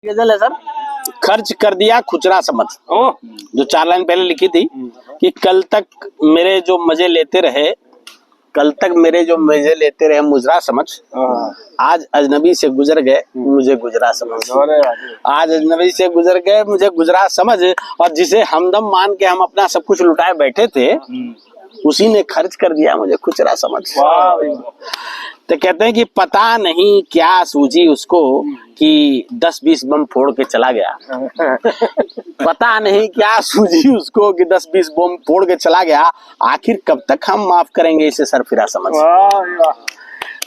गजल है सर, खर्च कर दिया खुचरा समझ। जो 4 लाइन पहले लिखी थी कि कल तक मेरे जो मजे लेते रहे, कल तक मेरे जो मजे लेते रहे मुजरा समझ, आज अजनबी से गुजर गए मुझे गुजरा समझ। आज अजनबी से गुजर गए मुझे गुजरा समझ, और जिसे हमदम मान के हम अपना सब कुछ लुटाए बैठे थे, उसी ने खर्च कर दिया मुझे खुचरा समझ। तो कहते हैं कि पता नहीं क्या सूझी उसको कि 10-20 बम फोड़ के चला गया। पता नहीं क्या सूझी उसको कि 10-20 बम फोड़ के चला गया। आखिर कब तक हम माफ करेंगे इसे सरफिरा समझ।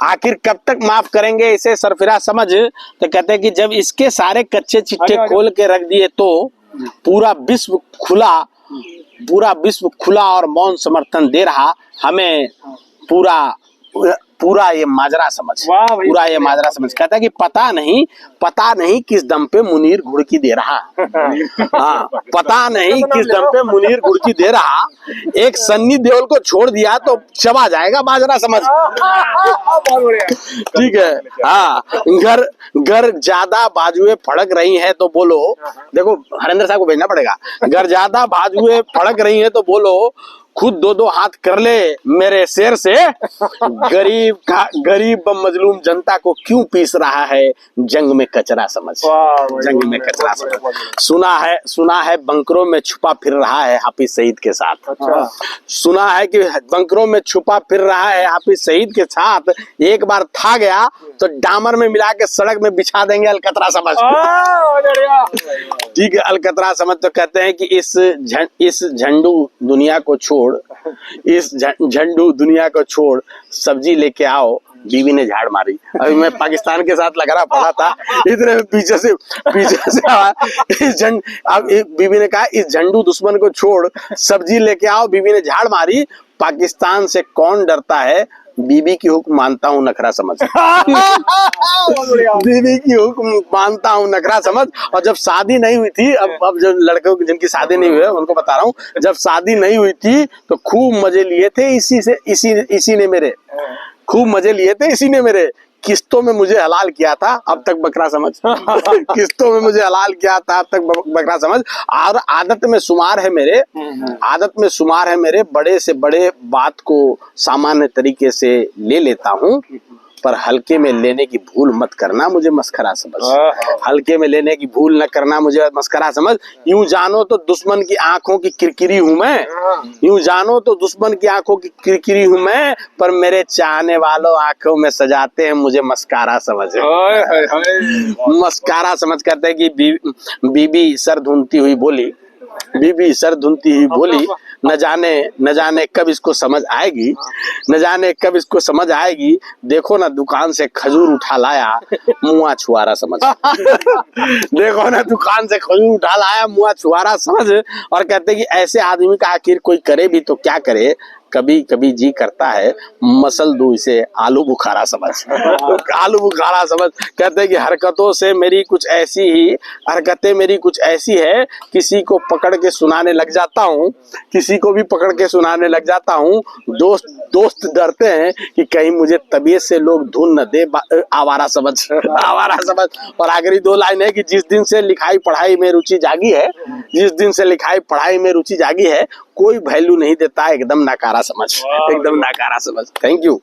आखिर कब तक माफ करेंगे इसे सरफिरा समझ। तो कहते हैं कि जब इसके सारे कच्चे चिट्टे खोल के रख दिए तो पूरा विश्व खुला और मौन समर्थन दे रहा हमें पूरा ये माजरा समझ। पूरा ये माजरा समझ। कहता है कि पता नहीं किस दम पे मुनीर घुड़की दे रहा। हाँ, पता नहीं किस दम पे मुनीर घुड़की दे रहा। एक सन्नी देओल को छोड़ दिया तो चबा जाएगा बाजरा समझ। ठीक है। हाँ, घर ज्यादा बाजुए फड़क रही है तो बोलो, देखो हरेंद्र साहब को भेजना पड़ेगा। घर ज्यादा बाजुए फड़क रही है तो बोलो, खुद 2-2 हाथ कर ले मेरे शेर से। गरीब मजलूम जनता को क्यों पीस रहा है जंग में कचरा समझ। जंग में कचरा समझ। सुना है बंकरों में छुपा फिर रहा है हाफिज सईद के साथ। सुना है कि बंकरों में छुपा फिर रहा है हाफिज सईद के साथ। एक बार था गया तो डामर में मिला के सड़क में बिछा देंगे अलकतरा समझ। ठीक है, अलकतरा समझ। तो कहते हैं कि इस झंडू दुनिया को छोड़, इस झंडू दुनिया को छोड़, सब्जी लेके आओ बीवी ने झाड़ मारी। अभी मैं पाकिस्तान के साथ लगा पड़ा था, इतने में पीछे से अब बीवी ने कहा इस झंडू दुश्मन को छोड़, सब्जी लेके आओ बीवी ने झाड़ मारी। पाकिस्तान से कौन डरता है, बीबी की हुक्म मानता हूँ नखरा समझ। बीबी की हुक्म मानता हूँ नखरा समझ। और जब शादी नहीं हुई थी, अब जब लड़कों जिनकी शादी नहीं हुई है उनको बता रहा हूँ, जब शादी नहीं हुई थी तो खूब मजे लिए थे इसी ने मेरे, खूब मजे लिए थे इसी ने मेरे। किस्तों में मुझे हलाल किया था अब तक बकरा समझ। किस्तों में मुझे हलाल किया था अब तक बकरा समझ। और आदत में शुमार है मेरे, बड़े से बड़े बात को सामान्य तरीके से ले लेता हूँ, पर हल्के में लेने की भूल मत करना मुझे मस्खरा समझ। हल्के में लेने की भूल न करना मुझे मस्खरा समझ। यूं जानो तो दुश्मन की आंखों की किरकिरी हूं मैं, यूं जानो तो दुश्मन की आंखों की किरकिरी हूं मैं, पर मेरे चाहने वालों आंखों में सजाते हैं मुझे मस्कारा समझ। मस्कारा समझ। कहते हैं कि बीबी सर धुनती हुई बोली, बीबी सर धुनती हुई बोली, न जाने कब इसको समझ आएगी, न जाने कब इसको समझ आएगी। देखो ना दुकान से खजूर उठा लाया मुआ छुआरा समझ। देखो ना दुकान से खजूर उठा लाया मुआ छुआरा समझ। और कहते कि ऐसे आदमी का आखिर कोई करे भी तो क्या करे, कभी कभी जी करता है मसल दूं इसे आलू बुखारा समझ। आलू बुखारा समझ। कहते हैं कि हरकतें मेरी कुछ ऐसी है, किसी को पकड़ के सुनाने लग जाता हूँ, किसी को भी पकड़ के सुनाने लग जाता हूँ। दोस्त डरते हैं कि कहीं मुझे तबीयत से लोग धुन न दे आवारा समझ। आवारा समझ। और आखिरी 2 लाइन है कि जिस दिन से लिखाई पढ़ाई में रुचि जागी है, जिस दिन से लिखाई पढ़ाई में रुचि जागी है, कोई वैल्यू नहीं देता एकदम नकारा समझ, एकदम नकारा समझ। Thank you.